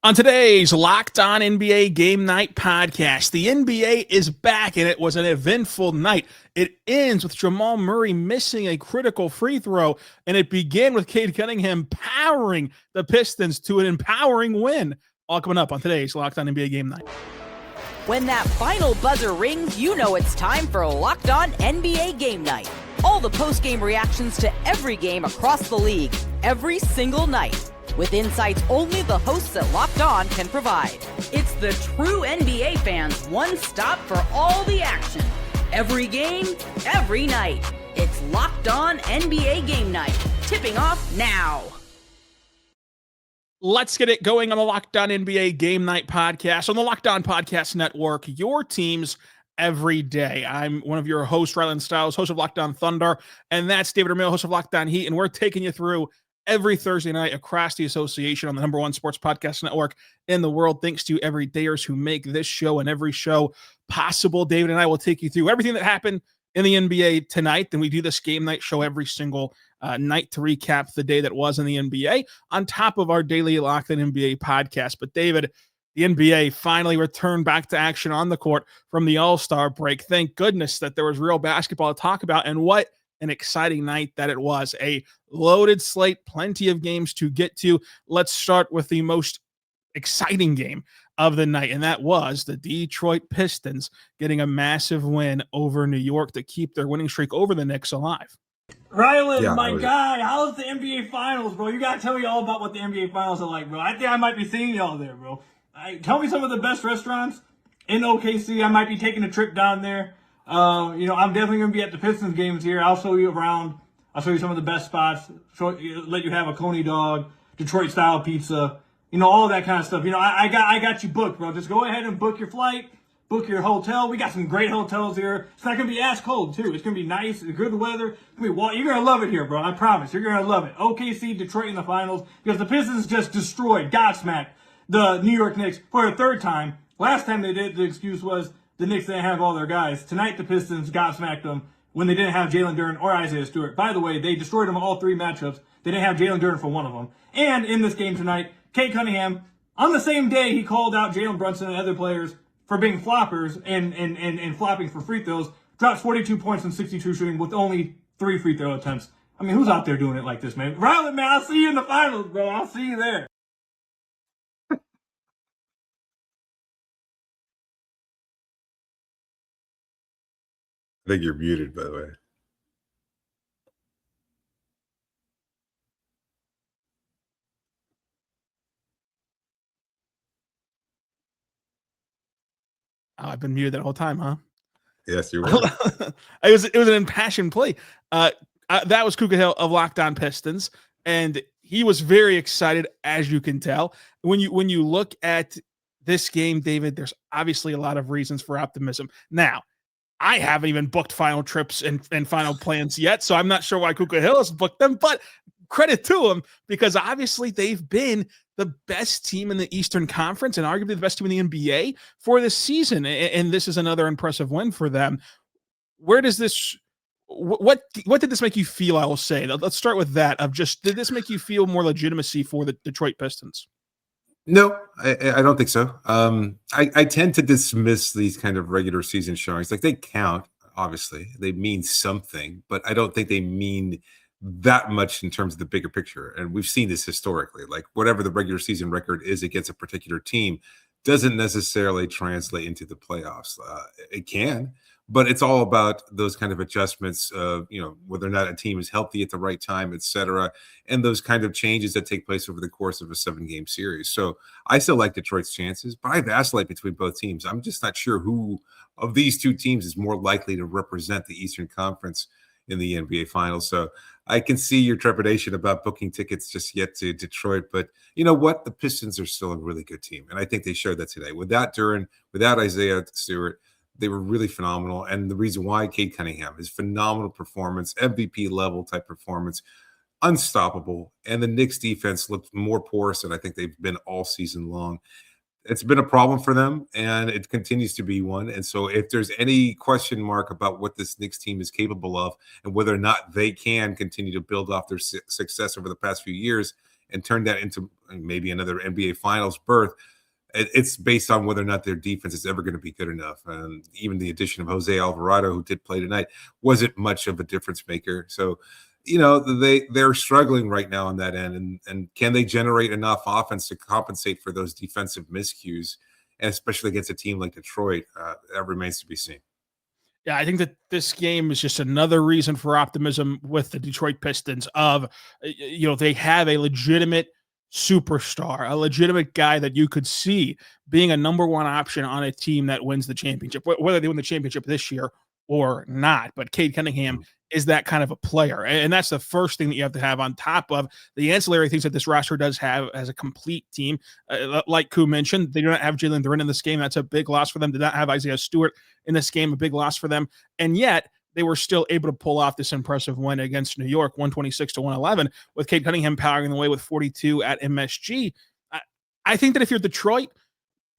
On today's Locked On NBA Game Night podcast, the NBA is back, and it was an eventful night. It ends with Jamal Murray missing a critical free throw, and it began with Cade Cunningham powering the Pistons to an empowering win. All coming up on today's Locked On NBA Game Night. When that final buzzer rings, you know it's time for Locked On NBA Game Night. All the post-game reactions to every game across the league, every single night, with insights only the hosts at Locked On can provide. It's the true NBA fans' one stop for all the action. Every game, every night. It's Locked On NBA Game Night. Tipping off now. Let's get it going on the Locked On NBA Game Night podcast on the Locked On Podcast Network, your teams every day. I'm one of your hosts, Rylan Stiles, host of Locked On Thunder, and that's David Ramil, host of Locked On Heat, and we're taking you through every Thursday night across the association on the #1 sports podcast network in the world. Thanks to everydayers who make this show and every show possible. David and I will take you through everything that happened in the NBA tonight. Then we do this game night show every single night to recap the day that was in the NBA on top of our daily Locked On NBA podcast. But David, the NBA finally returned back to action on the court from the All-Star break. Thank goodness that there was real basketball to talk about, and what an exciting night that it was. A loaded slate, plenty of games to get to. Let's start with the most exciting game of the night, and that was the Detroit Pistons getting a massive win over New York to keep their winning streak over the Knicks alive. Rylan, my guy, how's the NBA Finals, bro? You gotta tell me all about what the NBA Finals are like, bro. I think I might be seeing y'all there, bro. Tell me some of the best restaurants in OKC. I might be taking a trip down there. I'm definitely going to be at the Pistons games here. I'll show you around. I'll show you some of the best spots. Let you have a Coney dog, Detroit style pizza, all that kind of stuff. I got you booked, bro. Just go ahead and book your flight, book your hotel. We got some great hotels here. It's not going to be ass cold too. It's going to be nice. It's good weather. You're going to love it here, bro. I promise. You're going to love it. OKC, Detroit in the finals, because the Pistons just destroyed, godsmacked the New York Knicks for a third time. Last time they did, the excuse was the Knicks didn't have all their guys. Tonight, the Pistons gobsmacked them when they didn't have Jalen Duren or Isaiah Stewart. By the way, they destroyed them all three matchups. They didn't have Jalen Duren for one of them. And in this game tonight, Cade Cunningham, on the same day, he called out Jalen Brunson and other players for being floppers and flopping for free throws, drops 42 points and 62 shooting with only 3 free throw attempts. I mean, who's out there doing it like this, man? Rylan, man, I'll see you in the finals, bro. I'll see you there. I think you're muted, by the way. Oh, I've been muted that whole time, huh? Yes, you were. It was an impassioned play. That was Kuka Hill of Locked On Pistons, and he was very excited, as you can tell. When you look at this game, David, there's obviously a lot of reasons for optimism. Now, I haven't even booked final trips and final plans yet, so I'm not sure why Kuka Hill has booked them, but credit to him, because obviously they've been the best team in the Eastern Conference and arguably the best team in the NBA for this season, and this is another impressive win for them. Where does this what did this make you feel, I will say? Let's start with that. Did this make you feel more legitimacy for the Detroit Pistons? No, I don't think so. I tend to dismiss these kind of regular season showings. Like, they count, obviously. They mean something, but I don't think they mean that much in terms of the bigger picture. And we've seen this historically. Like, whatever the regular season record is against a particular team doesn't necessarily translate into the playoffs. It can, but it's all about those kind of adjustments of, whether or not a team is healthy at the right time, et cetera, and those kind of changes that take place over the course of a 7-game series. So I still like Detroit's chances, but I vacillate between both teams. I'm just not sure who of these two teams is more likely to represent the Eastern Conference in the NBA Finals. So I can see your trepidation about booking tickets just yet to Detroit, but you know what? The Pistons are still a really good team, and I think they showed that today. Without Duren, without Isaiah Stewart, they were really phenomenal. And the reason why, Cade Cunningham, his phenomenal performance, MVP level type performance, unstoppable. And the Knicks defense looked more porous than I think they've been all season long. It's been a problem for them, and it continues to be one. And so if there's any question mark about what this Knicks team is capable of and whether or not they can continue to build off their success over the past few years, and turn that into maybe another NBA Finals berth, it's based on whether or not their defense is ever going to be good enough. And even the addition of Jose Alvarado, who did play tonight, wasn't much of a difference maker. So, they're struggling right now on that end. And can they generate enough offense to compensate for those defensive miscues, and especially against a team like Detroit? That remains to be seen. Yeah, I think that this game is just another reason for optimism with the Detroit Pistons of, they have a legitimate superstar, a legitimate guy that you could see being a number one option on a team that wins the championship, whether they win the championship this year or not. But Cade Cunningham is that kind of a player. And that's the first thing that you have to have on top of the ancillary things that this roster does have as a complete team. Like Koo mentioned, they do not have Jalen Duren in this game. That's a big loss for them. Did not have Isaiah Stewart in this game, a big loss for them. And yet they were still able to pull off this impressive win against New York, 126-111, with Cade Cunningham powering the way with 42 at MSG. I think that if you're Detroit,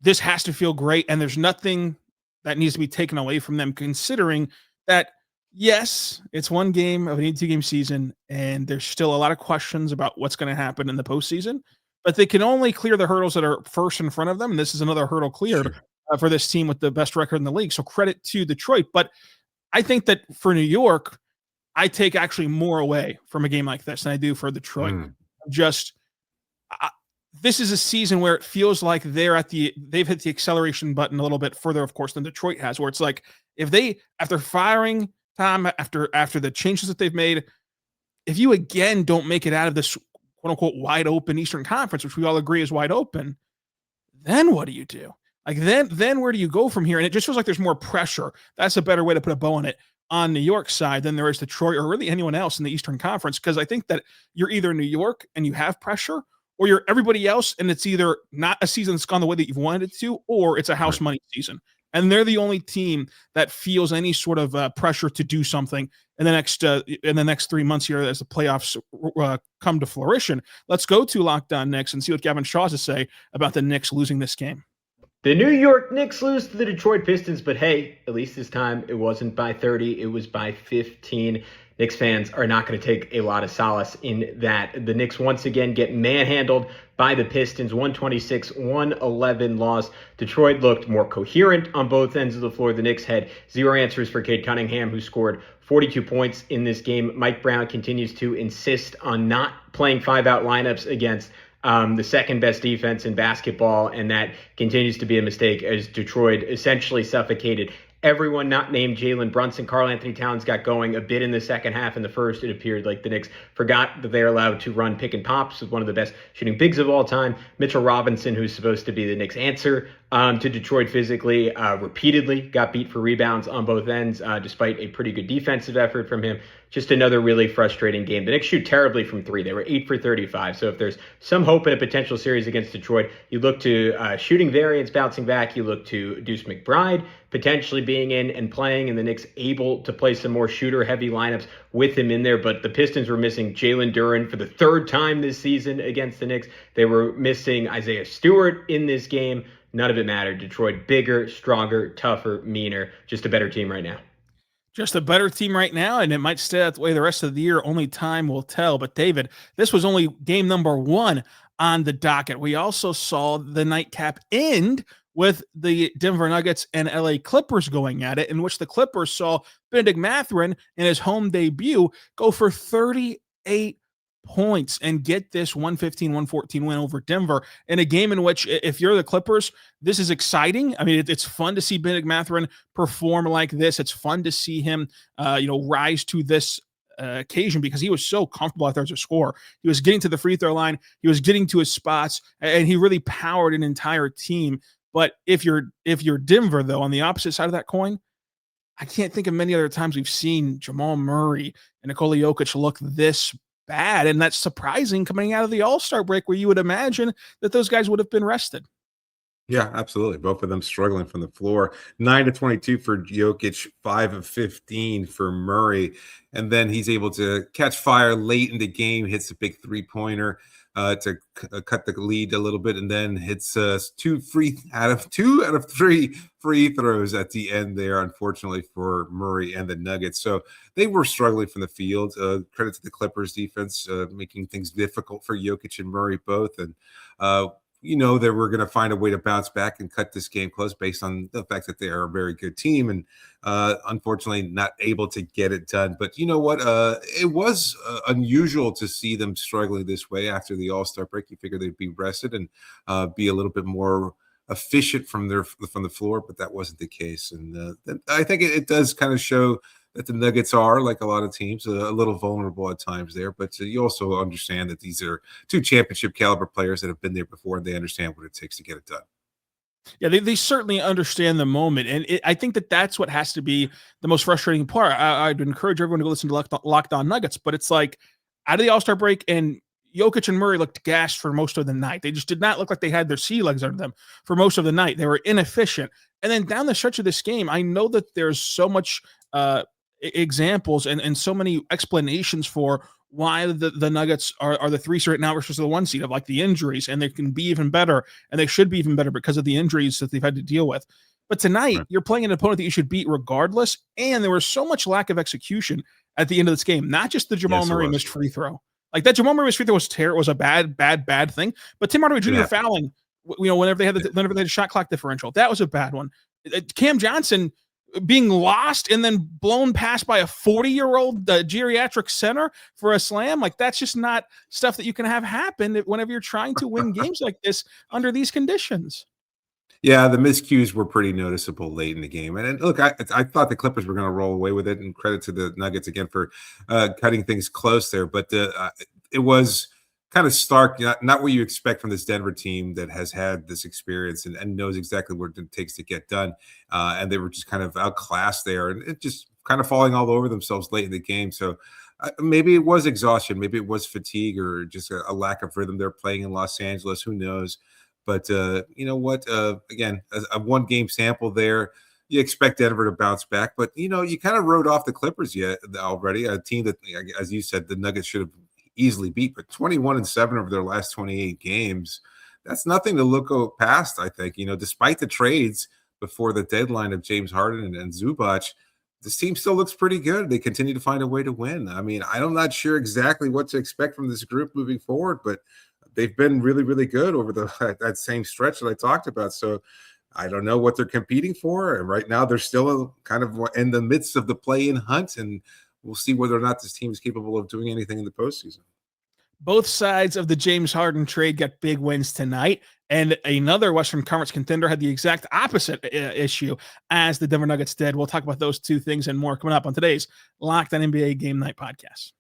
this has to feel great, and there's nothing that needs to be taken away from them, considering that, yes, it's one game of an 82-game season, and there's still a lot of questions about what's going to happen in the postseason, but they can only clear the hurdles that are first in front of them, and this is another hurdle cleared for this team with the best record in the league, so credit to Detroit. But I think that for New York, I take actually more away from a game like this than I do for Detroit. This is a season where it feels like they've hit the acceleration button a little bit further, of course, than Detroit has, where it's like if they, after firing Tom, after the changes that they've made, if you again don't make it out of this quote unquote wide open Eastern Conference, which we all agree is wide open, then what do you do? Like then where do you go from here? And it just feels like there's more pressure. That's a better way to put a bow on it on New York side than there is Detroit or really anyone else in the Eastern Conference. Because I think that you're either New York and you have pressure, or you're everybody else and it's either not a season that's gone the way that you've wanted it to, or it's a house money season. And they're the only team that feels any sort of pressure to do something in the next 3 months here as the playoffs come to fruition. Let's go to Locked On Knicks and see what Gavin Shaw has to say about the Knicks losing this game. The New York Knicks lose to the Detroit Pistons, but hey, at least this time it wasn't by 30, it was by 15. Knicks fans are not going to take a lot of solace in that. The Knicks once again get manhandled by the Pistons, 126-111 loss. Detroit looked more coherent on both ends of the floor. The Knicks had zero answers for Cade Cunningham, who scored 42 points in this game. Mike Brown continues to insist on not playing 5-out lineups against the second best defense in basketball, and that continues to be a mistake as Detroit essentially suffocated everyone not named Jalen Brunson. Karl Anthony Towns got going a bit in the second half. In the first, it appeared like the Knicks forgot that they're allowed to run pick and pops with one of the best shooting bigs of all time. Mitchell Robinson, who's supposed to be the Knicks' answer to Detroit physically, repeatedly got beat for rebounds on both ends, despite a pretty good defensive effort from him. Just another really frustrating game. The Knicks shoot terribly from three. They were 8 for 35. So if there's some hope in a potential series against Detroit, you look to shooting variance bouncing back. You look to Deuce McBride potentially being in and playing, and the Knicks able to play some more shooter-heavy lineups with him in there. But the Pistons were missing Jalen Duren for the third time this season against the Knicks. They were missing Isaiah Stewart in this game. None of it mattered. Detroit bigger, stronger, tougher, meaner. Just a better team right now. Just a better team right now, and it might stay that way the rest of the year. Only time will tell. But, David, this was only game number 1 on the docket. We also saw the nightcap end with the Denver Nuggets and LA Clippers going at it, in which the Clippers saw Benedict Mathurin in his home debut go for 38 points and get this 115-114 win over Denver in a game in which, if you're the Clippers, this is exciting. I mean, it's fun to see Benedict Mathurin perform like this. It's fun to see him, rise to this occasion, because he was so comfortable out there as a scorer. He was getting to the free throw line. He was getting to his spots, and he really powered an entire team. But if you're Denver, though, on the opposite side of that coin, I can't think of many other times we've seen Jamal Murray and Nikola Jokic look this bad, and that's surprising coming out of the All-Star break, where you would imagine that those guys would have been rested. Yeah, absolutely. Both of them struggling from the floor. 9-22 for Jokic, 5 of 15 for Murray, and then he's able to catch fire late in the game, hits a big three-pointer. to cut the lead a little bit, and then hits 2 out of 3 free throws at the end there, unfortunately for Murray and the Nuggets. So they were struggling from the field. Credit to the Clippers defense, making things difficult for Jokic and Murray both. And they were going to find a way to bounce back and cut this game close based on the fact that they are a very good team, and unfortunately not able to get it done. But you know what? It was unusual to see them struggling this way after the All-Star break. You figure they'd be rested and be a little bit more efficient from the floor, but that wasn't the case. And I think it does kind of show that the Nuggets are, like a lot of teams, a little vulnerable at times there. But you also understand that these are 2 championship caliber players that have been there before, and they understand what it takes to get it done. Yeah, they certainly understand the moment. And I think that's what has to be the most frustrating part. I'd encourage everyone to go listen to Locked On Nuggets, but it's like out of the All-Star break, and Jokic and Murray looked gassed for most of the night. They just did not look like they had their sea legs under them for most of the night. They were inefficient. And then down the stretch of this game, I know that there's so much examples and so many explanations for why the Nuggets are the 3 seed right now versus the 1 seed, of like the injuries, and they can be even better, and they should be even better because of the injuries that they've had to deal with. But tonight, you're playing an opponent that you should beat regardless, and there was so much lack of execution at the end of this game. Not just the Jamal Murray missed free throw. Like that Jamal Murray missed free throw was a bad thing. But Tim Hardaway Jr. fouling, whenever they had the shot clock differential, that was a bad one. Cam Johnson being lost and then blown past by a 40-year-old geriatric center for a slam, like that's just not stuff that you can have happen whenever you're trying to win games like this under these conditions. Yeah, the miscues were pretty noticeable late in the game. And look, I thought the Clippers were going to roll away with it, and credit to the Nuggets again for cutting things close there. But it was kind of stark, not what you expect from this Denver team that has had this experience and knows exactly what it takes to get done. And they were just kind of outclassed there, and it just kind of falling all over themselves late in the game. So maybe it was exhaustion, maybe it was fatigue, or just a lack of rhythm. They're playing in Los Angeles, who knows? But you know what? Again, a 1-game sample there. You expect Denver to bounce back, but you kind of wrote off the Clippers already, a team that, as you said, the Nuggets should have easily beat, but 21-7 over their last 28 games. That's nothing to look past, I think. Despite the trades before the deadline of James Harden and Zubac, this team still looks pretty good. They continue to find a way to win. I mean, I'm not sure exactly what to expect from this group moving forward, but they've been really, really good over that same stretch that I talked about. So I don't know what they're competing for. And right now they're still kind of in the midst of the play-in hunt, and we'll see whether or not this team is capable of doing anything in the postseason. Both sides of the James Harden trade got big wins tonight, and another Western Conference contender had the exact opposite issue as the Denver Nuggets did. We'll talk about those 2 things and more coming up on today's Locked On NBA Game Night podcast.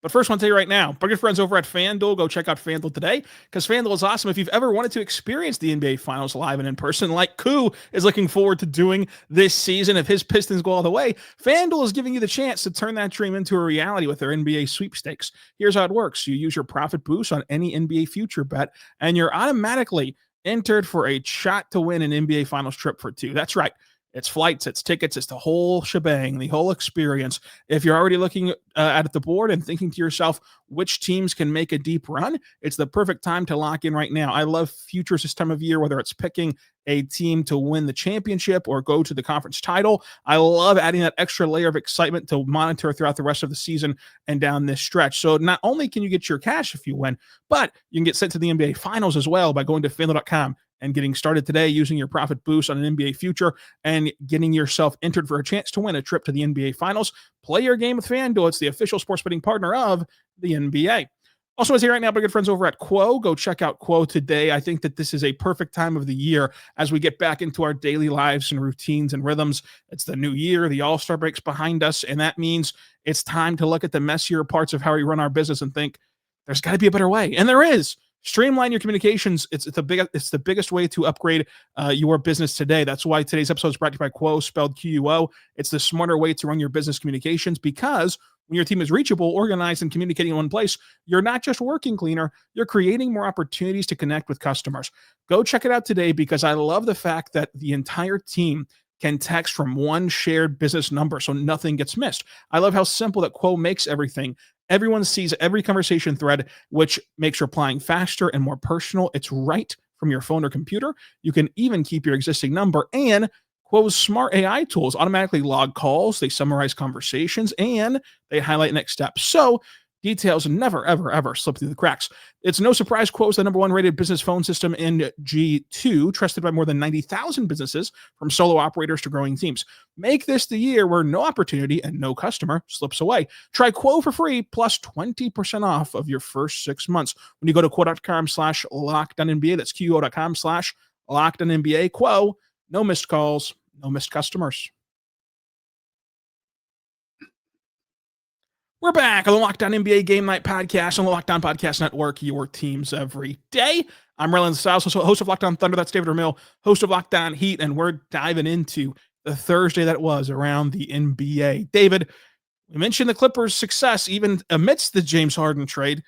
But first, I want to tell you right now, our good friends over at FanDuel, go check out FanDuel today, because FanDuel is awesome. If you've ever wanted to experience the NBA Finals live and in person, like Koo is looking forward to doing this season if his Pistons go all the way, FanDuel is giving you the chance to turn that dream into a reality with their NBA sweepstakes. Here's how it works. You use your profit boost on any NBA future bet, and you're automatically entered for a shot to win an NBA Finals trip for 2. That's right. It's flights, it's tickets, it's the whole shebang, the whole experience. If you're already looking at the board and thinking to yourself which teams can make a deep run, it's the perfect time to lock in right now. I love futures this time of year, whether it's picking a team to win the championship or go to the conference title. I love adding that extra layer of excitement to monitor throughout the rest of the season and down this stretch. So not only can you get your cash if you win, but you can get sent to the NBA Finals as well by going to FanDuel.com and getting started today using your profit boost on an NBA future and getting yourself entered for a chance to win a trip to the NBA Finals. Play your game with FanDuel. It's the official sports betting partner of the NBA. Also, is here right now, my good friends over at Quo. Go check out Quo today. I think that this is a perfect time of the year as we get back into our daily lives and routines and rhythms. It's the new year, the All-Star break's behind us, and that means it's time to look at the messier parts of how we run our business and think, there's got to be a better way. And there is. Streamline your communications. It's the biggest way to upgrade your business today. That's why today's episode is brought to you by Quo, spelled Quo. It's the smarter way to run your business communications, because when your team is reachable, organized, and communicating in one place, you're not just working cleaner, you're creating more opportunities to connect with customers. Go check it out today, because I love the fact that the entire team can text from one shared business number so nothing gets missed. I love how simple that Quo makes everything. Everyone sees every conversation thread, which makes replying faster and more personal. It's right from your phone or computer. You can even keep your existing number, and Quo's smart AI tools automatically log calls, they summarize conversations, and they highlight next steps. So details never, ever, ever slip through the cracks. It's no surprise Quo is the number one rated business phone system in G2, trusted by more than 90,000 businesses, from solo operators to growing teams. Make this the year where no opportunity and no customer slips away. Try Quo for free, plus 20% off of your first 6 months when you go to quo.com/lockedonnba. That's quo.com/lockedonnba. Quo, no missed calls, no missed customers. We're back on the Locked On NBA Game Night Podcast on the Locked On Podcast Network, your teams every day. I'm Rylan Stiles, host of Locked On Thunder. That's David Ramil, host of Locked On Heat, and we're diving into the Thursday that was around the NBA. David, we mentioned the Clippers' success even amidst the James Harden trade.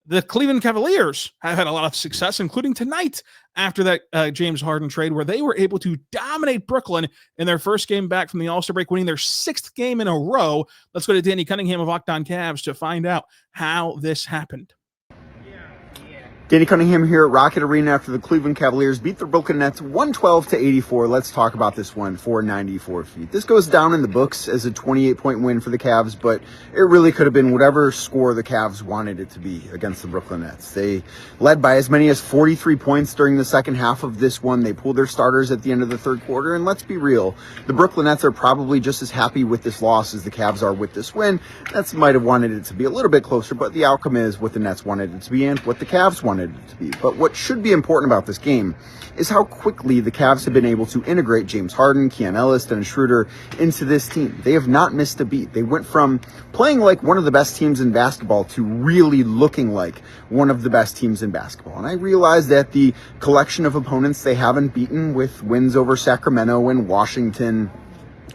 The Cleveland Cavaliers have had a lot of success, including tonight after that James Harden trade, where they were able to dominate Brooklyn in their first game back from the All-Star break, winning their 6th game in a row. Let's go to Cade Cunningham of Locked On Cavs to find out how this happened. Cade Cunningham here at Rocket Arena after the Cleveland Cavaliers beat the Brooklyn Nets 112-84. Let's talk about this one, 494 feet. This goes down in the books as a 28-point win for the Cavs, but it really could have been whatever score the Cavs wanted it to be against the Brooklyn Nets. They led by as many as 43 points during the second half of this one. They pulled their starters at the end of the third quarter, and let's be real, the Brooklyn Nets are probably just as happy with this loss as the Cavs are with this win. Nets might have wanted it to be a little bit closer, but the outcome is what the Nets wanted it to be and what the Cavs wanted it to be. But what should be important about this game is how quickly the Cavs have been able to integrate James Harden, Keon Ellis, Dennis Schroeder into this team. They have not missed a beat. They went from playing like one of the best teams in basketball to really looking like one of the best teams in basketball. And I realize that the collection of opponents they haven't beaten, with wins over Sacramento and Washington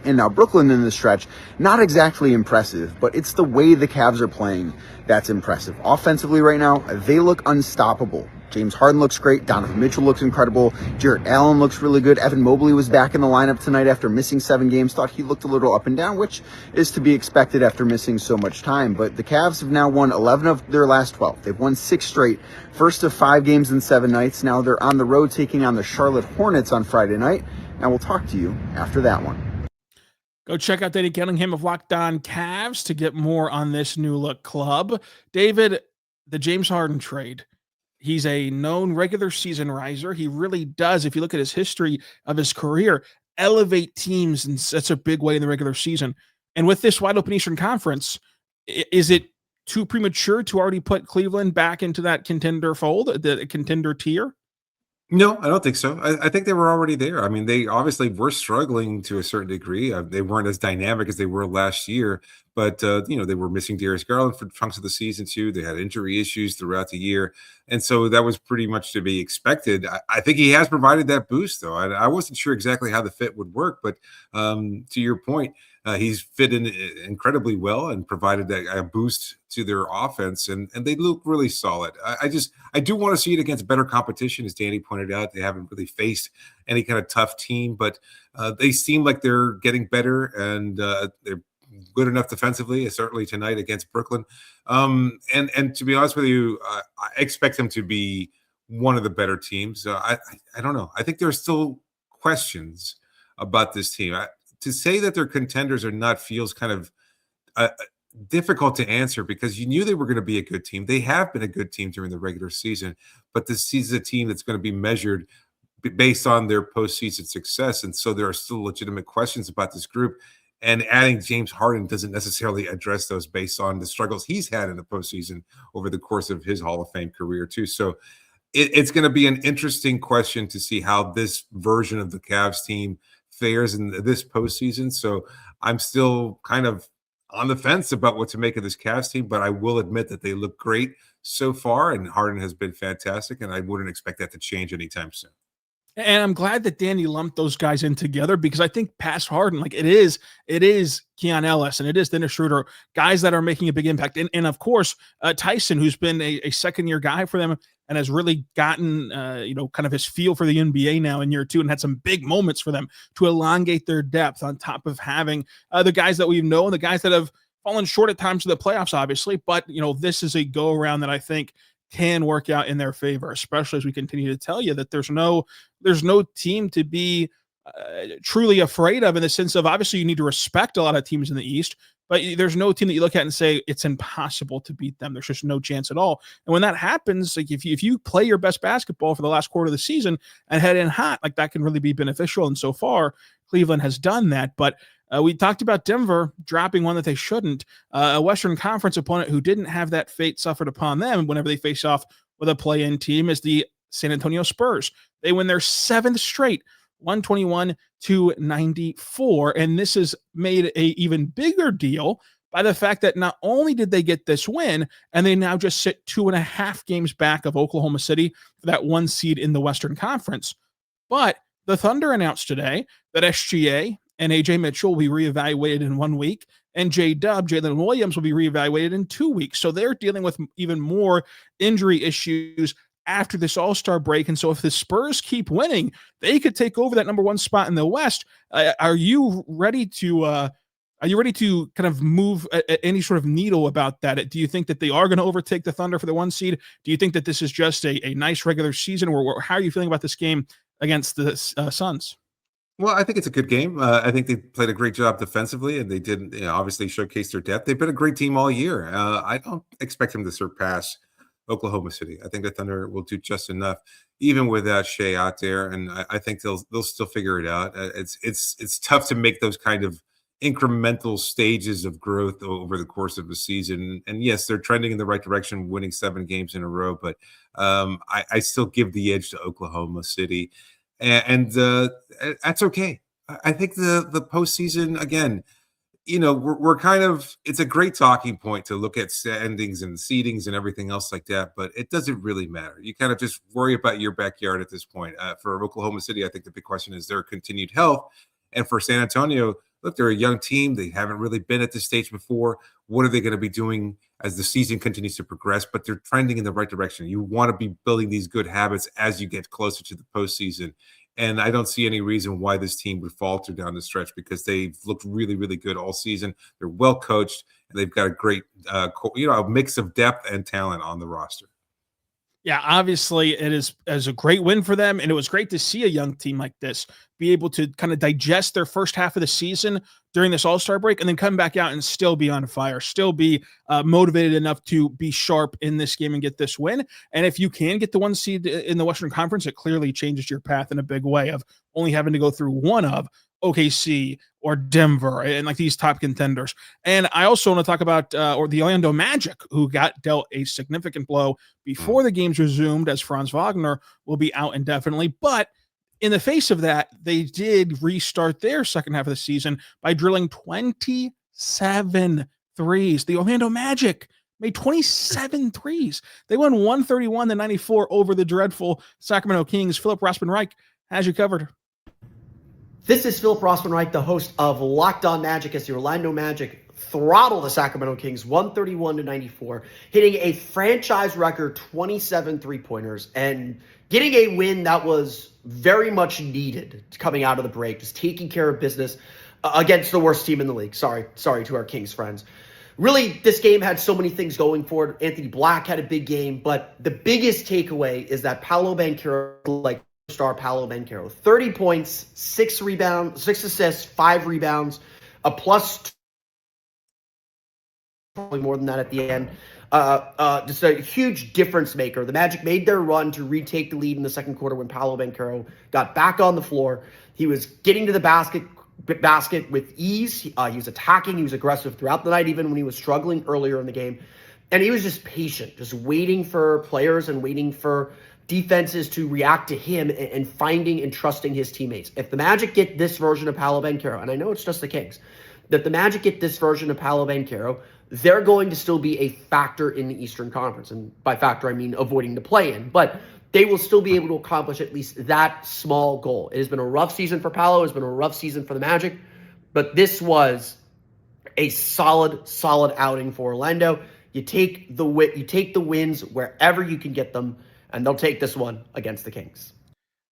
and now Brooklyn in the stretch, not exactly impressive, but it's the way the Cavs are playing that's impressive. Offensively right now, they look unstoppable. James Harden looks great. Donovan Mitchell looks incredible. Jarrett Allen looks really good. Evan Mobley was back in the lineup tonight after missing 7 games. Thought he looked a little up and down, which is to be expected after missing so much time. But the Cavs have now won 11 of their last 12. They've won 6 straight. First of 5 games in 7 nights. Now they're on the road taking on the Charlotte Hornets on Friday night. And we'll talk to you after that one. Go check out Cade Cunningham of Locked On Cavs to get more on this new look club. David, the James Harden trade. He's a known regular season riser. He really does, if you look at his history of his career, elevate teams in such a big way in the regular season. And with this wide open Eastern Conference, is it too premature to already put Cleveland back into that contender fold, the contender tier? No, I don't think so. I think they were already there. I mean, they obviously were struggling to a certain degree. They weren't as dynamic as they were last year, but they were missing Darius Garland for chunks of the season too. They had injury issues throughout the year, and so that was pretty much to be expected. I think he has provided that boost, though. I wasn't sure exactly how the fit would work, but to your point, he's fit in incredibly well and provided a boost to their offense, and they look really solid. I do want to see it against better competition. As Danny pointed out, they haven't really faced any kind of tough team, but they seem like they're getting better, and they're good enough defensively, certainly tonight against Brooklyn. And to be honest with you, I expect them to be one of the better teams. I don't know. I think there are still questions about this team. To say that they're contenders or not feels kind of difficult to answer, because you knew they were going to be a good team. They have been a good team during the regular season, but this is a team that's going to be measured based on their postseason success. And so there are still legitimate questions about this group. And adding James Harden doesn't necessarily address those based on the struggles he's had in the postseason over the course of his Hall of Fame career too. So it's going to be an interesting question to see how this version of the Cavs team fares in this postseason. So I'm still kind of on the fence about what to make of this Cavs team, but I will admit that they look great so far, and Harden has been fantastic, and I wouldn't expect that to change anytime soon. And I'm glad that Danny lumped those guys in together, because I think past Harden, like it is Keon Ellis and it is Dennis Schroeder, guys that are making a big impact. And of course, Tyson, who's been a second-year guy for them and has really gotten, kind of his feel for the NBA now in year 2 and had some big moments for them to elongate their depth on top of having the guys that we know and the guys that have fallen short at times of the playoffs, obviously, but this is a go around that I think can work out in their favor, especially as we continue to tell you that there's no team to be truly afraid of, in the sense of, obviously you need to respect a lot of teams in the East, but there's no team that you look at and say it's impossible to beat them. There's just no chance at all. And when that happens, like if you play your best basketball for the last quarter of the season and head in hot, like that can really be beneficial. And so far, Cleveland has done that. But we talked about Denver dropping one that they shouldn't. A Western Conference opponent who didn't have that fate suffered upon them whenever they face off with a play-in team is the San Antonio Spurs. They win their 7th straight, 121-94. And this is made a even bigger deal by the fact that not only did they get this win, and they now just sit 2.5 games back of Oklahoma City for that 1 seed in the Western Conference, but the Thunder announced today that SGA and AJ Mitchell will be reevaluated in 1 week, and Jalen Williams will be reevaluated in 2 weeks. So they're dealing with even more injury issues after this All-Star break. And so if the Spurs keep winning, they could take over that number 1 spot in the West. Are you ready to kind of move any sort of needle about that? Do you think that they are going to overtake the Thunder for the 1 seed? Do you think that this is just a nice regular season, or how are you feeling about this game against the Suns? Well, I think it's a good game. I think they played a great job defensively, and they did obviously showcase their depth. They've been a great team all year. I don't expect them to surpass Oklahoma City. I think the Thunder will do just enough, even without Shea out there, and I think they'll still figure it out. It's tough to make those kind of incremental stages of growth over the course of a season. And yes, they're trending in the right direction, winning 7 games in a row, but I still give the edge to Oklahoma City. And that's okay. I think the postseason, again, we're kind of, it's a great talking point to look at standings and seedings and everything else like that, but it doesn't really matter. You kind of just worry about your backyard at this point. For Oklahoma City, I think the big question is their continued health. And for San Antonio, look, they're a young team. They haven't really been at this stage before. What are they going to be doing as the season continues to progress? But they're trending in the right direction. You want to be building these good habits as you get closer to the postseason. And I don't see any reason why this team would falter down the stretch, because they've looked really, really good all season. They're well coached, and they've got a great, a mix of depth and talent on the roster. Yeah, obviously it is a great win for them, and it was great to see a young team like this be able to kind of digest their first half of the season during this All-Star break and then come back out and still be on fire, still be motivated enough to be sharp in this game and get this win. And if you can get the 1 seed in the Western Conference, it clearly changes your path in a big way of only having to go through one of OKC or Denver and like these top contenders. And I also want to talk about the Orlando Magic, who got dealt a significant blow before the games resumed, as Franz Wagner will be out indefinitely. But in the face of that, they did restart their second half of the season by drilling 27 threes. The Orlando Magic made 27 threes. They won 131-94 over the dreadful Sacramento Kings. Philip Rossman-Reich has you covered. This is Philip Rossman-Reich, the host of Locked On Magic, as the Orlando Magic throttle the Sacramento Kings 131-94, hitting a franchise record 27 three-pointers and getting a win that was very much needed coming out of the break, just taking care of business against the worst team in the league. Sorry to our Kings friends. Really, this game had so many things going for it. Anthony Black had a big game, but the biggest takeaway is that Paolo Banchero, star Paolo Banchero, 30 points, 6 rebounds, 6 assists, 5 rebounds, a plus, probably more than that at the end. Just a huge difference maker. The Magic made their run to retake the lead in the second quarter when Paolo Banchero got back on the floor. He was getting to the basket with ease. He was attacking. He was aggressive throughout the night, even when he was struggling earlier in the game. And he was just patient, just waiting for players and waiting for defenses to react to him and finding and trusting his teammates. If the Magic get this version of Paolo Banchero, and I know it's just the Kings, that the Magic get this version of Paolo Banchero, they're going to still be a factor in the Eastern Conference. And by factor, I mean avoiding the play-in. But they will still be able to accomplish at least that small goal. It has been a rough season for Paolo. It's been a rough season for the Magic. But this was a solid outing for Orlando. You take the wins wherever you can get them, and they'll take this one against the Kings.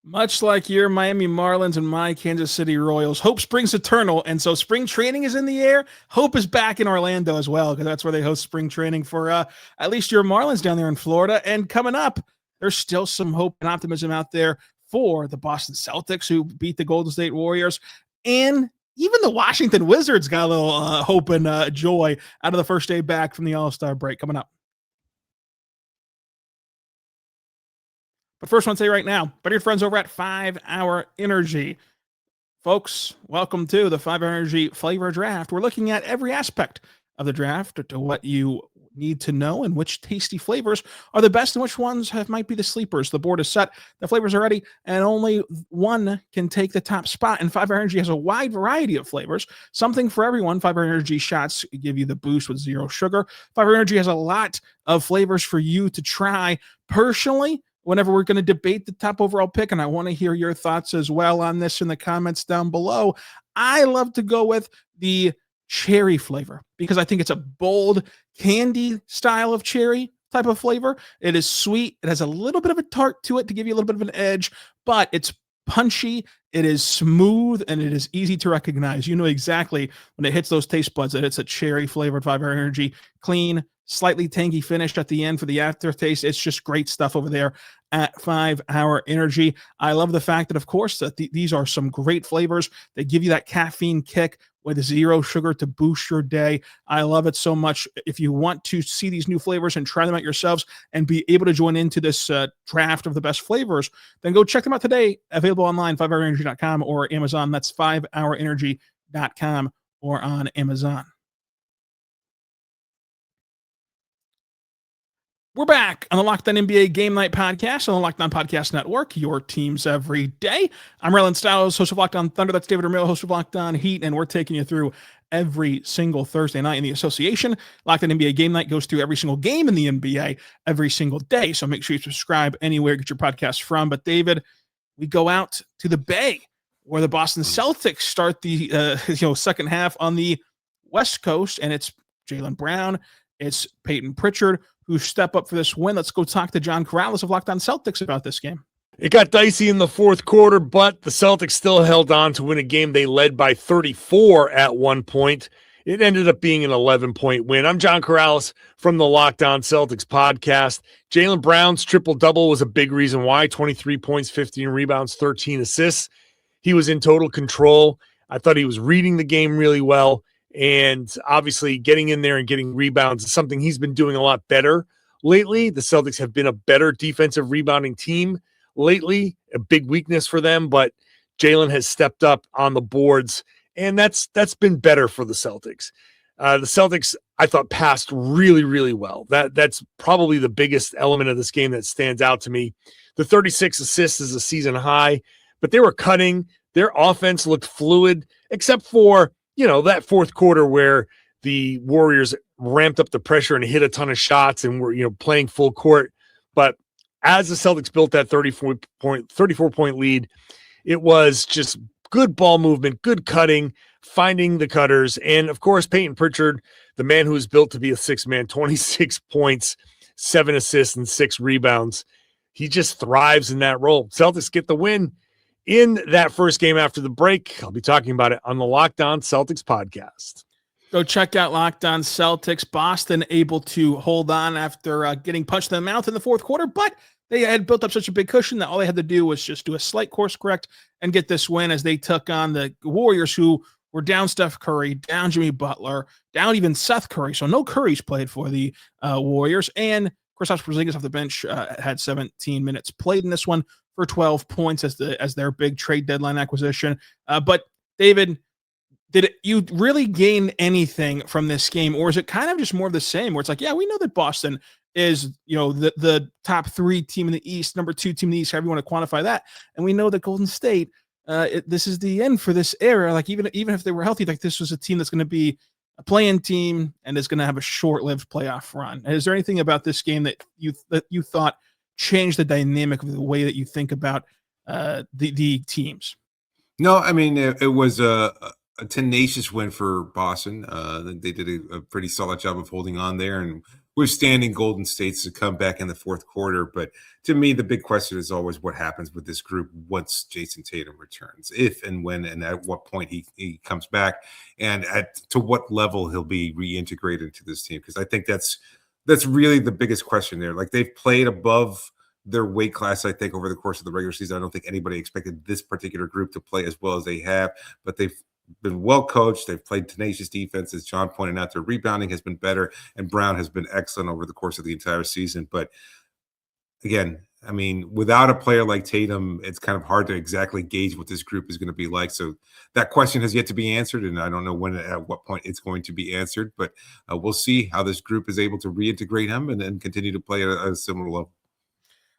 Much like your Miami Marlins and my Kansas City Royals, hope springs eternal. And so spring training is in the air. Hope is back in Orlando as well, because that's where they host spring training for at least your Marlins down there in Florida. And coming up, there's still some hope and optimism out there for the Boston Celtics, who beat the Golden State Warriors. And even the Washington Wizards got a little hope and joy out of the first day back from the All-Star break coming up. But first, I want to say right now, better your friends over at 5 Hour Energy. Folks, welcome to the 5 Hour Energy Flavor Draft. We're looking at every aspect of the draft to what you need to know and which tasty flavors are the best and which ones might be the sleepers. The board is set, the flavors are ready, and only one can take the top spot. And 5 Hour Energy has a wide variety of flavors, something for everyone. 5 Hour Energy shots give you the boost with zero sugar. 5 Hour Energy has a lot of flavors for you to try. Personally, whenever we're going to debate the top overall pick, and I want to hear your thoughts as well on this in the comments down below, I love to go with the cherry flavor because I think it's a bold candy style of cherry type of flavor. It is sweet. It has a little bit of a tart to it to give you a little bit of an edge, but it's punchy. It is smooth and it is easy to recognize. You know exactly when it hits those taste buds that it's a cherry flavored 5 Hour Energy. Clean, slightly tangy finish at the end for the aftertaste. It's just great stuff over there at 5 Hour Energy. I love the fact that, of course, that these are some great flavors. They give you that caffeine kick with zero sugar to boost your day. I love it so much. If you want to see these new flavors and try them out yourselves and be able to join into this draft of the best flavors, then go check them out today. Available online, 5hourenergy.com or Amazon. That's 5hourenergy.com or on Amazon. We're back on the Locked On NBA Game Night Podcast on the Locked On Podcast Network, your teams every day. I'm Rylan Stiles, host of Locked On Thunder. That's David Ramil, host of Locked On Heat, and we're taking you through every single Thursday night in the association. Locked On NBA Game Night goes through every single game in the NBA every single day, so make sure you subscribe anywhere you get your podcast from. But David, we go out to the Bay, where the Boston Celtics start the second half on the West Coast, and it's Jaylen Brown, it's Peyton Pritchard who step up for this win. Let's go talk to John Corrales of Locked On Celtics about this game. It got dicey in the fourth quarter, but the Celtics still held on to win a game they led by 34 at one point. It ended up being an 11-point win. I'm John Corrales from the Locked On Celtics podcast. Jaylen Brown's triple-double was a big reason why. 23 points, 15 rebounds, 13 assists. He was in total control. I thought he was reading the game really well. And obviously getting in there and getting rebounds is something he's been doing a lot better lately. The Celtics have been a better defensive rebounding team lately, a big weakness for them, but Jaylen has stepped up on the boards, and that's been better for the Celtics. The Celtics, I thought, passed really, really well. That's probably the biggest element of this game that stands out to me. The 36 assists is a season high, but they were cutting. Their offense looked fluid, except for that fourth quarter where the Warriors ramped up the pressure and hit a ton of shots and were, playing full court. But as the Celtics built that 34-point lead, it was just good ball movement, good cutting, finding the cutters. And of course, Peyton Pritchard, the man who was built to be a six-man, 26 points, 7 assists, and 6 rebounds. He just thrives in that role. Celtics get the win in that first game after the break. I'll be talking about it on the Locked On Celtics podcast. Go check out Locked On Celtics. Boston able to hold on after getting punched in the mouth in the fourth quarter, but they had built up such a big cushion that all they had to do was just do a slight course correct and get this win as they took on the Warriors, who were down Steph Curry, down Jimmy Butler, down even Seth Curry. So no Curry's played for the Warriors. And Kristaps Porzingis off the bench had 17 minutes played in this one for 12 points as their big trade deadline acquisition. But David, did you really gain anything from this game, or is it kind of just more of the same where it's like, yeah, we know that Boston is, the top 3 team in the East, number 2 team in the East, however you want to quantify that. And we know that Golden State, this is the end for this era. Like even if they were healthy, like this was a team that's going to be a play-in team and is going to have a short-lived playoff run. Is there anything about this game that you thought changed the dynamic of the way that you think about the teams? No, I mean, it was a tenacious win for Boston. They did a pretty solid job of holding on there. And withstanding Golden State's to come back in the fourth quarter. But to me, the big question is always what happens with this group once Jason Tatum returns, if and when and at what point he comes back, and to what level he'll be reintegrated into this team. Because I think that's really the biggest question there. Like, they've played above their weight class, I think, over the course of the regular season. I don't think anybody expected this particular group to play as well as they have, but they've been well coached. They've played tenacious defense. As John pointed out, their rebounding has been better, and Brown has been excellent over the course of the entire season. But again, I mean, without a player like Tatum, it's kind of hard to exactly gauge what this group is going to be like. So that question has yet to be answered, and I don't know at what point it's going to be answered. But we'll see how this group is able to reintegrate him and then continue to play at a similar level.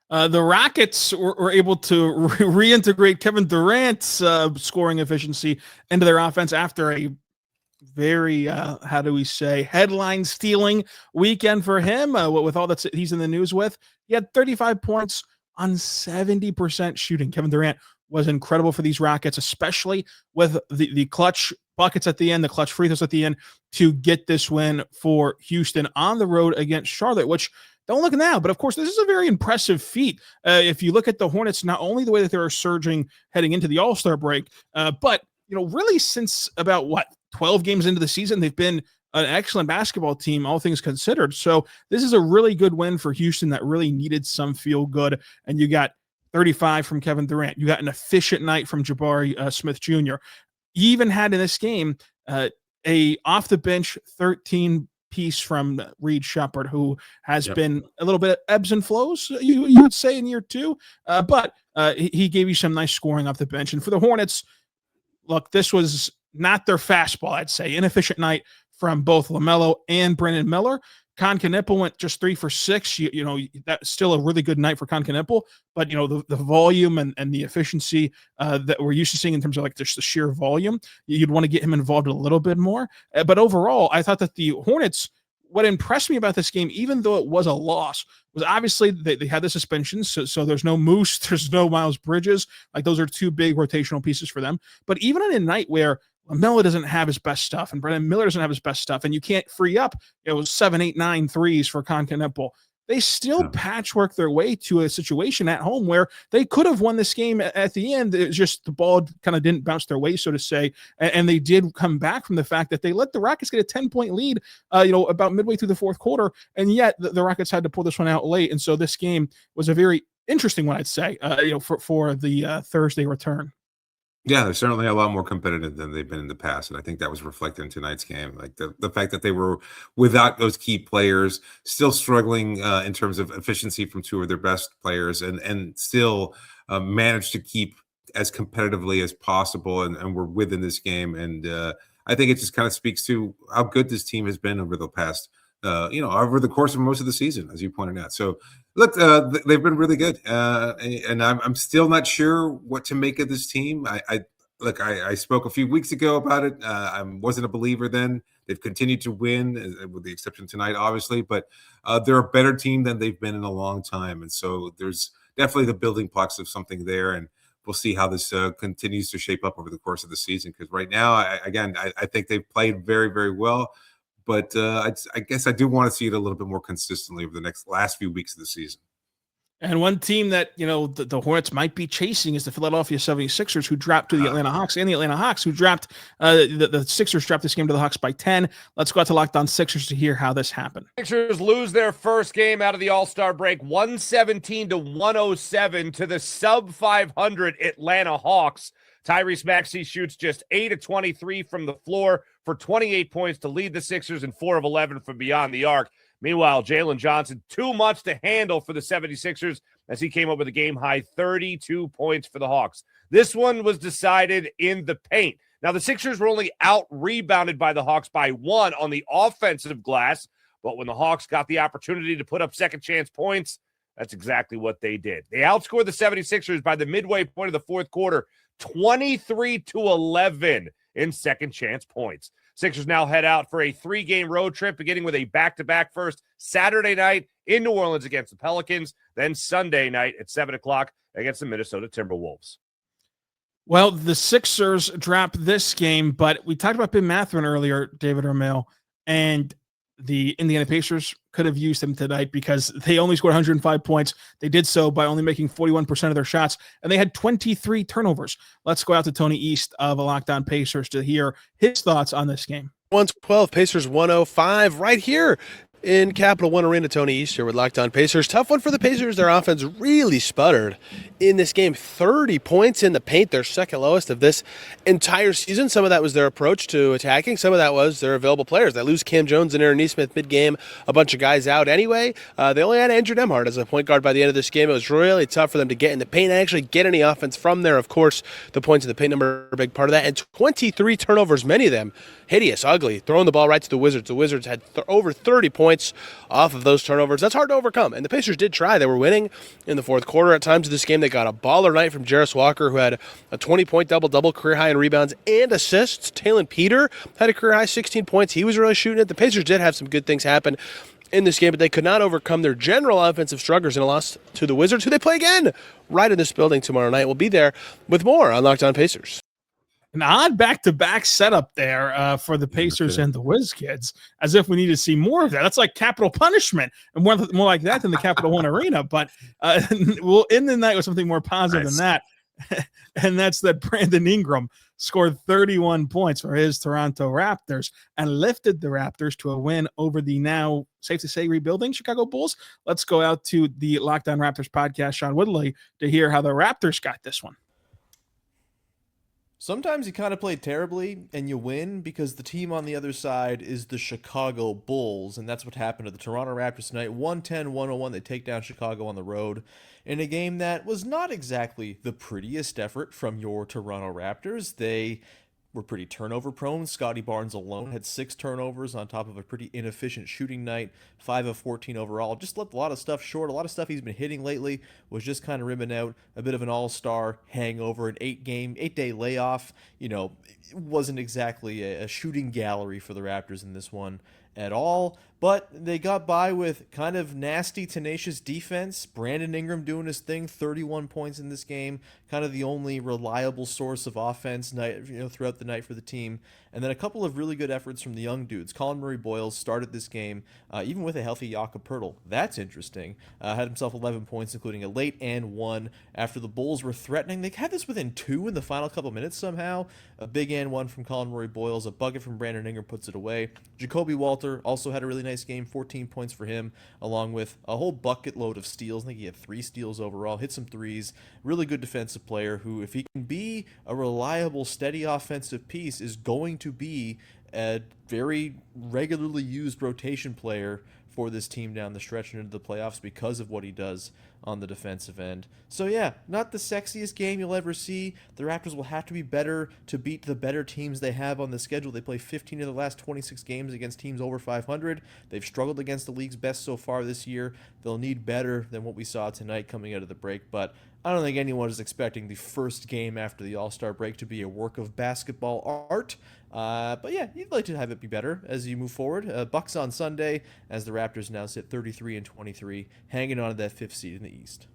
The Rockets were able to reintegrate Kevin Durant's scoring efficiency into their offense after a very, headline-stealing weekend for him with all that he's in the news with. He had 35 points on 70% shooting. Kevin Durant was incredible for these Rockets, especially with the clutch buckets at the end, the clutch free throws at the end to get this win for Houston on the road against Charlotte, which don't look now, but of course, this is a very impressive feat. If you look at the Hornets, not only the way that they're surging heading into the All-Star break, but really since about 12 games into the season, they've been an excellent basketball team, all things considered. So this is a really good win for Houston that really needed some feel good. And you got 35 from Kevin Durant. You got an efficient night from Jabari Smith Jr. You even had in this game a off the bench 13 piece from Reed Shepherd, who has been a little bit ebbs and flows, you would say, in year two. But he gave you some nice scoring off the bench. And for the Hornets, look, this was not their fastball, I'd say. Inefficient night from both LaMelo and Brandon Miller. Cunningham went just 3 for 6. That's still a really good night for Cunningham, but the volume and the efficiency that we're used to seeing in terms of just the sheer volume, you'd want to get him involved a little bit more. But overall, I thought that the Hornets, what impressed me about this game, even though it was a loss, was obviously they had the suspensions. So there's no Moose, there's no Miles Bridges. Like, those are two big rotational pieces for them. But even on a night where LaMelo doesn't have his best stuff and Brandon Miller doesn't have his best stuff, and you can't free up 7, 8, 9 threes for Cunningham, they still patchwork their way to a situation at home where they could have won this game at the end. It's just the ball kind of didn't bounce their way, so to say. And they did come back from the fact that they let the Rockets get a 10-point lead, about midway through the fourth quarter. And yet the Rockets had to pull this one out late. And so this game was a very interesting one, I'd say, for the Thursday return. Yeah, they're certainly a lot more competitive than they've been in the past, and I think that was reflected in tonight's game. Like the fact that they were without those key players, still struggling in terms of efficiency from two of their best players, and still managed to keep as competitively as possible, and were within this game. And I think it just kind of speaks to how good this team has been over the past, over the course of most of the season, as you pointed out. So, look, they've been really good, and I'm still not sure what to make of this team. I spoke a few weeks ago about it. I wasn't a believer then. They've continued to win, with the exception tonight, obviously, but they're a better team than they've been in a long time. And so there's definitely the building blocks of something there, and we'll see how this continues to shape up over the course of the season. Because right now, I think they've played very, very well. But I guess I do want to see it a little bit more consistently over the last few weeks of the season. And one team that, the Hornets might be chasing is the Philadelphia 76ers, who dropped to the Atlanta Hawks, and the Atlanta Hawks, who dropped the Sixers dropped this game to the Hawks by 10. Let's go out to Locked On Sixers to hear how this happened. Sixers lose their first game out of the All-Star break, 117-107 to the sub-500 Atlanta Hawks. Tyrese Maxey shoots just 8 of 23 from the floor for 28 points to lead the Sixers and 4 of 11 from beyond the arc. Meanwhile, Jalen Johnson, too much to handle for the 76ers as he came up with a game-high 32 points for the Hawks. This one was decided in the paint. Now, the Sixers were only out-rebounded by the Hawks by 1 on the offensive glass, but when the Hawks got the opportunity to put up second-chance points, that's exactly what they did. They outscored the 76ers by the midway point of the fourth quarter, 23-11 in second-chance points. Sixers now head out for a 3-game road trip, beginning with a back-to-back first Saturday night in New Orleans against the Pelicans, then Sunday night at 7 o'clock against the Minnesota Timberwolves. Well, the Sixers dropped this game, but we talked about Ben Mathurin earlier, David Ramil, and the Indiana Pacers could have used him tonight because they only scored 105 points. They did so by only making 41% of their shots, and they had 23 turnovers. Let's go out to Tony East of a Locked On Pacers to hear his thoughts on this game. 112, Pacers 105 right here in Capital One Arena. Tony East here with Locked On Pacers. Tough one for the Pacers. Their offense really sputtered in this game. 30 points in the paint, their second lowest of this entire season. Some of that was their approach to attacking. Some of that was their available players. They lose Cam Jones and Aaron Nesmith mid-game. A bunch of guys out anyway. They only had Andrew Nembhard as a point guard by the end of this game. It was really tough for them to get in the paint and actually get any offense from there. Of course, the points in the paint number are a big part of that. And 23 turnovers, many of them hideous, ugly, throwing the ball right to the Wizards. The Wizards had over 30 points off of those turnovers. That's hard to overcome, and the Pacers did try. They were winning in the fourth quarter. At times of this game, they got a baller night from Jarris Walker, who had a 20-point double-double, career high in rebounds and assists. Talon Peter had a career high 16 points. He was really shooting it. The Pacers did have some good things happen in this game, but they could not overcome their general offensive struggles in a loss to the Wizards, who they play again right in this building tomorrow night. We'll be there with more on Locked On Pacers. An odd back-to-back setup there for the Pacers and the Wiz kids, as if we need to see more of that. That's like capital punishment, and more like that than the Capital One Arena. But we'll end the night with something more positive than that, and that's that Brandon Ingram scored 31 points for his Toronto Raptors and lifted the Raptors to a win over the now, safe to say, rebuilding Chicago Bulls. Let's go out to the Locked On Raptors podcast, Sean Woodley, to hear how the Raptors got this one. Sometimes you kind of play terribly and you win because the team on the other side is the Chicago Bulls, and that's what happened to the Toronto Raptors tonight. 110-101, they take down Chicago on the road in a game that was not exactly the prettiest effort from your Toronto Raptors. They were pretty turnover prone. Scotty Barnes alone had 6 turnovers on top of a pretty inefficient shooting night, 5 of 14 overall. Just left a lot of stuff short. A lot of stuff he's been hitting lately was just kind of ribbing out. A bit of an all-star hangover, an 8-day layoff. You know, it wasn't exactly a shooting gallery for the Raptors in this one at all, but they got by with kind of nasty, tenacious defense. Brandon Ingram doing his thing, 31 points in this game, kind of the only reliable source of offense throughout the night for the team. And then a couple of really good efforts from the young dudes. Colin Murray-Boyles started this game, even with a healthy Jakob Poeltl. That's interesting. Had himself 11 points, including a late and one after the Bulls were threatening. They had this within 2 in the final couple minutes somehow. A big and one from Colin Murray-Boyles, a bucket from Brandon Ingram puts it away. Jacoby Walter also had a really nice game, 14 points for him, along with a whole bucket load of steals. I think he had 3 steals overall, hit some threes. Really good defensive player who, if he can be a reliable, steady offensive piece, is going to be a very regularly used rotation player for this team down the stretch and into the playoffs because of what he does on the defensive end. So yeah, not the sexiest game you'll ever see. The Raptors will have to be better to beat the better teams they have on the schedule. They play 15 of the last 26 games against teams over 500. They've struggled against the league's best so far this year. They'll need better than what we saw tonight coming out of the break, but I don't think anyone is expecting the first game after the All-Star break to be a work of basketball art. But yeah, you'd like to have it be better as you move forward. Bucks on Sunday, as the Raptors now sit 33-23, hanging on to that 5th seed in the East.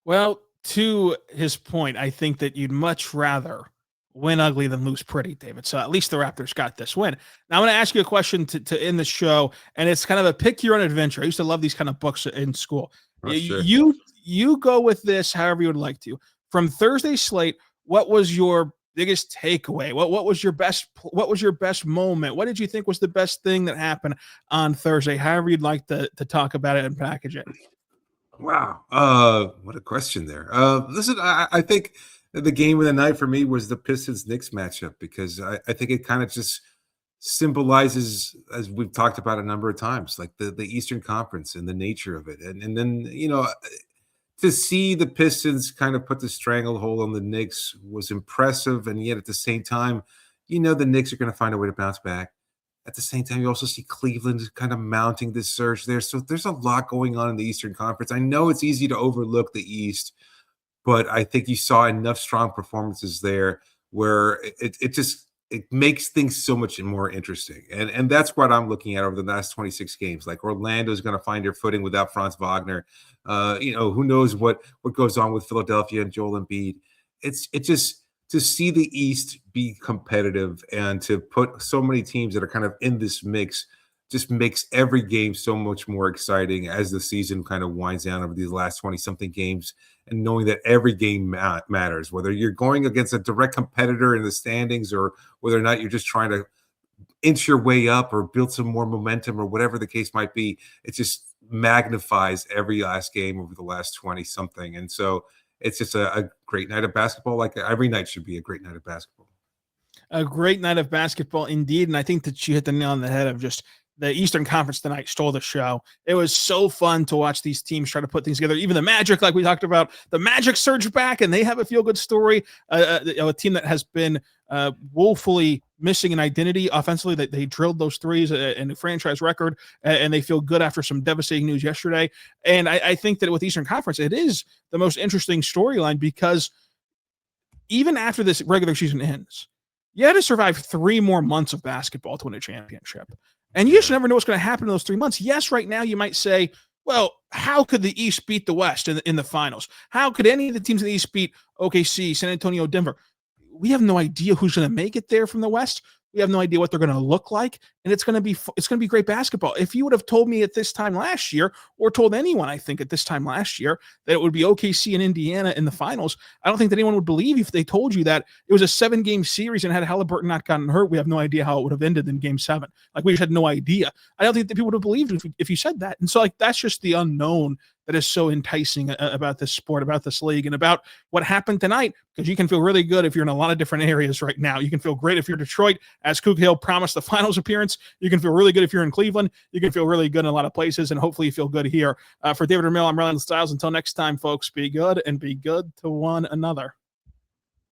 Well, to his point, I think that you'd much rather win ugly than lose pretty, David. So at least the Raptors got this win. Now I'm going to ask you a question to end the show, and it's kind of a pick your own adventure. I used to love these kind of books in school. Oh, sure. You go with this however you would like to. From Thursday's slate, what was your biggest takeaway? What was your best moment? What did you think was the best thing that happened on Thursday? However you'd like to talk about it and package it. Wow. What a question there. Listen, I think the game of the night for me was the Pistons-Knicks matchup, because I think it kind of just symbolizes, as we've talked about a number of times, like the Eastern Conference and the nature of it. And then, to see the Pistons kind of put the stranglehold on the Knicks was impressive. And yet at the same time, the Knicks are going to find a way to bounce back. At the same time, you also see Cleveland kind of mounting this surge there. So there's a lot going on in the Eastern Conference. I know it's easy to overlook the East, but I think you saw enough strong performances there where it makes things so much more interesting. And that's what I'm looking at over the last 26 games. Like, Orlando's going to find their footing without Franz Wagner. Who knows what goes on with Philadelphia and Joel Embiid. It's just to see the East be competitive and to put so many teams that are kind of in this mix just makes every game so much more exciting as the season kind of winds down over these last 20-something games, and knowing that every game matters, whether you're going against a direct competitor in the standings or whether or not you're just trying to inch your way up or build some more momentum or whatever the case might be. It just magnifies every last game over the last 20-something. And so it's just a great night of basketball. Like every night should be a great night of basketball. A great night of basketball indeed. And I think that you hit the nail on the head of just the Eastern Conference tonight stole the show. It was so fun to watch these teams try to put things together. Even the Magic, like we talked about, the Magic surged back and they have a feel-good story. A team that has been woefully missing an identity offensively, that they drilled those threes in a franchise record, and they feel good after some devastating news yesterday. And I think that with Eastern Conference, it is the most interesting storyline, because even after this regular season ends, you had to survive 3 more months of basketball to win a championship. And you just never know what's going to happen in those 3 months. Yes, right now you might say, well, how could the East beat the West in the finals? How could any of the teams in the East beat OKC, San Antonio, Denver? We have no idea who's going to make it there from the West. We have no idea what they're going to look like, and it's going to be great basketball. If you would have told me at this time last year, or told anyone, I think at this time last year, that it would be OKC and Indiana in the finals, I don't think that anyone would believe you if they told you that it was a 7-game series and had Halliburton not gotten hurt, we have no idea how it would have ended in Game 7. Like, we just had no idea. I don't think that people would have believed if you said that. And so, like, that's just the unknown that is so enticing about this sport, about this league, and about what happened tonight, because you can feel really good if you're in a lot of different areas right now. You can feel great if you're Detroit, as Cook Hill promised the finals appearance. You can feel really good if you're in Cleveland. You can feel really good in a lot of places, and hopefully you feel good here. For David Ramil, I'm Rylan Stiles. Until next time, folks, be good and be good to one another.